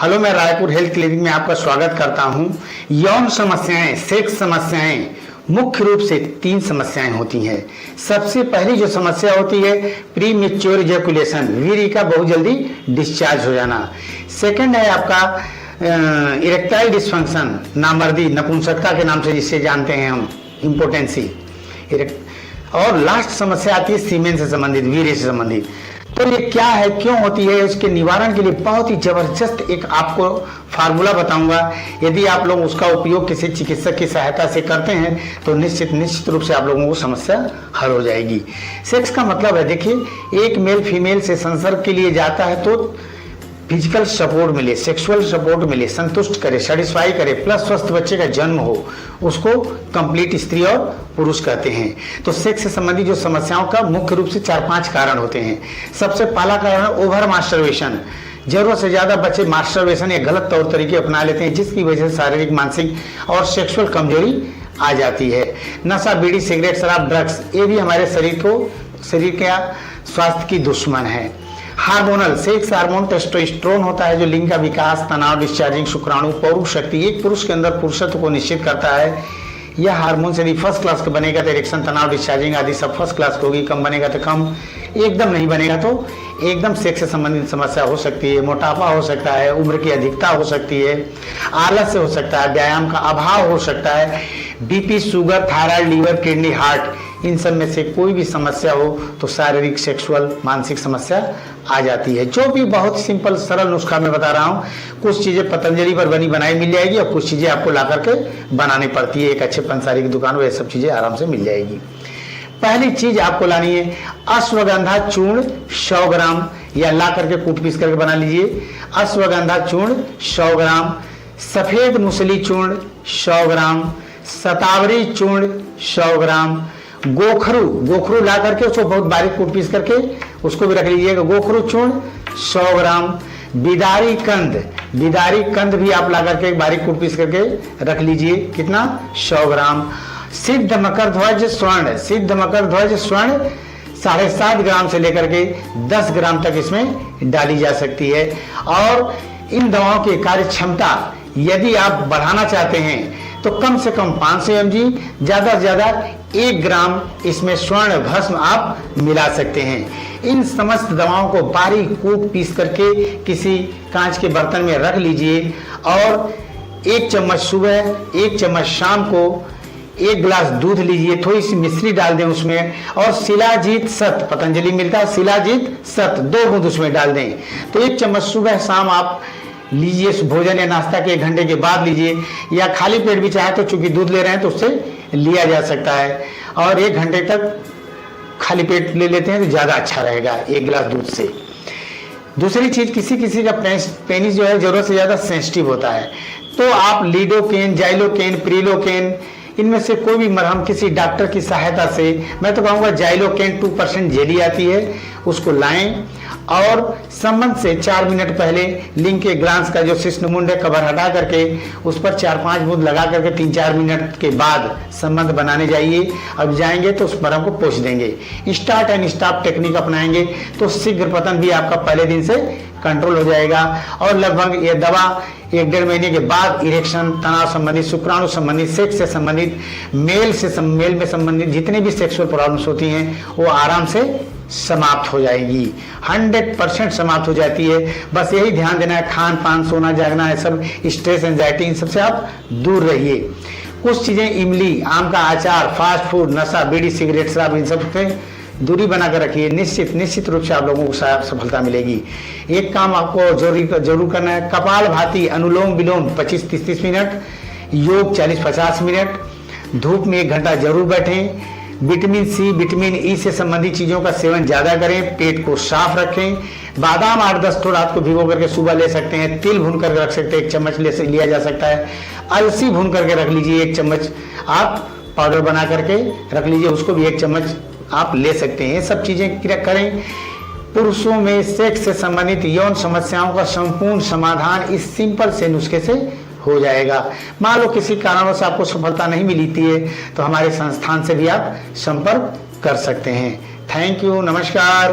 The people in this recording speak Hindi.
हेलो, मैं रायपुर हेल्थ क्लिनिक में आपका स्वागत करता हूं। यौन समस्याएं, सेक्स समस्याएं मुख्य रूप से 3 समस्याएं होती हैं। सबसे पहली जो समस्या होती है प्री मैच्योर इजैकुलेशन, वीर्य का बहुत जल्दी डिस्चार्ज हो जाना। सेकंड है आपका इरेक्टाइल डिस्फंक्शन, नामर्दी, नपुंसकता के नाम से जिसे जानते हैं हम, इम्पोटेंसी। और लास्ट समस्या आती है सीमेन से संबंधित, वीर्य से संबंधित। तो ये क्या है, क्यों होती है, इसके निवारण के लिए बहुत ही जबरदस्त एक आपको फार्मूला बताऊंगा। यदि आप लोग उसका उपयोग किसी चिकित्सक की सहायता से करते हैं तो निश्चित रूप से आप लोगों को समस्या हल हो जाएगी। सेक्स का मतलब है, देखिए, एक मेल फीमेल से संसर्ग के लिए जाता है तो फिजिकल सपोर्ट मिले, सेक्सुअल सपोर्ट मिले, संतुष्ट करे, सेटिस्फाई करे, प्लस स्वस्थ बच्चे का जन्म हो, उसको कंप्लीट स्त्री और पुरुष कहते हैं। तो सेक्स से संबंधित जो समस्याओं का मुख्य रूप से 4-5 कारण होते हैं। सबसे पहला कारण ओवर मास्टरबेशन, जरूरत से ज्यादा बच्चे मास्टरबेशन या गलत तौर तरीके अपना लेते हैं, जिसकी वजह से शारीरिक, मानसिक और सेक्सुअल कमजोरी आ जाती है। नशा, बीड़ी, सिगरेट, शराब, ड्रग्स, ये भी हमारे शरीर के स्वास्थ्य की दुश्मन है। हार्मोनल, सेक्स हार्मोन टेस्टोस्टेरोन होता है जो लिंग का विकास, तनाव, डिस्चार्जिंग, शुक्राणु, पौरुष शक्ति, एक पुरुष के अंदर पुरुषत्व को निश्चित करता है। यह हार्मोन यदि फर्स्ट क्लास का बनेगा तो इरेक्शन, तनाव, डिस्चार्जिंग आदि सब फर्स्ट क्लास की होगी। कम बनेगा तो कम, एकदम नहीं बनेगा तो एकदम सेक्स से संबंधित समस्या हो सकती है। मोटापा हो सकता है, उम्र की अधिकता हो सकती है, आलस्य हो सकता है, व्यायाम का अभाव हो सकता है, BP, sugar, thyroid, liver, kidney, heart, इन सब में से कोई भी समस्या हो तो शारीरिक, सेक्सुअल, मानसिक समस्या आ जाती है। जो भी बहुत सिंपल सरल नुस्खा मैं बता रहा हूँ, कुछ चीजें पतंजलि पर बनी बनाई मिल जाएगी और कुछ चीजें आपको ला करके बनानी पड़ती है। एक अच्छे पंसारी की दुकान में ये सब चीजें आराम से मिल जाएगी। पहली चीज आपको लानी है अश्वगंधा चूर्ण 100 ग्राम, या ला करके कूट पीस करके बना लीजिए। अश्वगंधा चूर्ण 100 ग्राम, सफेद मूसली चूर्ण 100 ग्राम, शतावरी चूर्ण 100 ग्राम, गोखरू ला करके उसको बहुत बारीक कूट पीस करके उसको भी रख लीजिएगा, गोखरू चूर्ण 100 ग्राम, बिदारी कंद भी आप ला करके बारीक कूट पीस करके रख लीजिए, कितना, 100 ग्राम। सिद्ध मकर ध्वज स्वर्ण 7.5 ग्राम से लेकर के 10 ग्राम तक इसमें डाली जा सकती है। और इन दवाओं की कार्य क्षमता यदि आप बढ़ाना चाहते हैं तो कम से कम 500 mg, ज्यादा से ज्यादा 1 ग्राम इसमें स्वर्ण भस्म आप मिला सकते हैं। इन समस्त दवाओं को बारीक कूट पीस करके किसी कांच के बर्तन में रख लीजिए और 1 चम्मच सुबह, 1 चम्मच शाम को 1 गिलास दूध लीजिए, थोड़ी सी मिश्री डाल दें उसमें, और शिलाजीत सत, पतंजलि मिलता है शिलाजीत सत, 2 बूंद उसमें डाल दें। तो 1 चम्मच सुबह शाम आप लीजिए, भोजन या नाश्ता के 1 घंटे के बाद लीजिए, या खाली पेट भी चाहे तो, चूंकि दूध ले रहे हैं तो उससे लिया जा सकता है। और 1 घंटे तक खाली पेट ले लेते हैं तो ज्यादा अच्छा रहेगा 1 गिलास दूध से। दूसरी चीज, किसी का पेनिस जो है जरूरत से ज्यादा सेंसिटिव होता है, तो आप लीडोकेन, जाइलोकेन, प्रिलोकेन, इनमें से कोई भी मरहम किसी डॉक्टर की सहायता से, मैं तो कहूँगा जाइलोकेन 2% जेली आती है, उसको लाएं और संबंध से 4 मिनट पहले लिंग के ग्लांस का जो शिश्नमुंड है कवर हटा करके उस पर 4-5 बूंद लगा करके 3-4 मिनट के बाद संबंध बनाने जाइए। अब जाएंगे तो उस मरहम को पोंछ देंगे, स्टार्ट एंड स्टॉप टेक्निक अपनाएंगे तो शीघ्र पतन भी आपका पहले दिन से कंट्रोल हो जाएगा। और लगभग ये दवा 1-1.5 महीने के बाद इरेक्शन, तनाव संबंधित, शुक्राणु संबंधित, सेक्स से संबंधित, मेल में संबंधित जितने भी सेक्सुअल प्रॉब्लम्स होती हैं वो आराम से समाप्त हो जाएगी, 100% समाप्त हो जाती है। बस यही ध्यान देना है, खान पान, सोना जागना है, सब स्ट्रेस, एंजाइटी, इन सबसे आप दूर रहिए। कुछ चीजें, इमली, आम का अचार, फास्ट फूड, नशा, बीड़ी, सिगरेट, शराब, इन सब से दूरी बनाकर रखिए। निश्चित रूप से आप लोगों को सफलता मिलेगी। एक काम आपको जरूर करना है, कपाल भाती, अनुलोम विलोम 25-30 मिनट, योग 40-50 मिनट, धूप में 1 घंटा जरूर बैठें। विटामिन सी, विटामिन ई से संबंधित चीजों का सेवन ज्यादा करें, पेट को साफ रखें। बादाम 8-10 तो रात को भिगो करके सुबह ले सकते हैं, तिल भून करके रख सकते हैं, 1 चम्मच लिया जा सकता है। अलसी भून करके रख लीजिए, 1 चम्मच आप पाउडर बना करके रख लीजिए, उसको भी 1 चम्मच आप ले सकते हैं। ये सब चीजें करें। पुरुषों में सेक्स से संबंधित यौन समस्याओं का संपूर्ण समाधान इस सिंपल से नुस्खे से हो जाएगा। मान लो किसी कारणवश आपको सफलता नहीं मिली है तो हमारे संस्थान से भी आप संपर्क कर सकते हैं। थैंक यू, नमस्कार।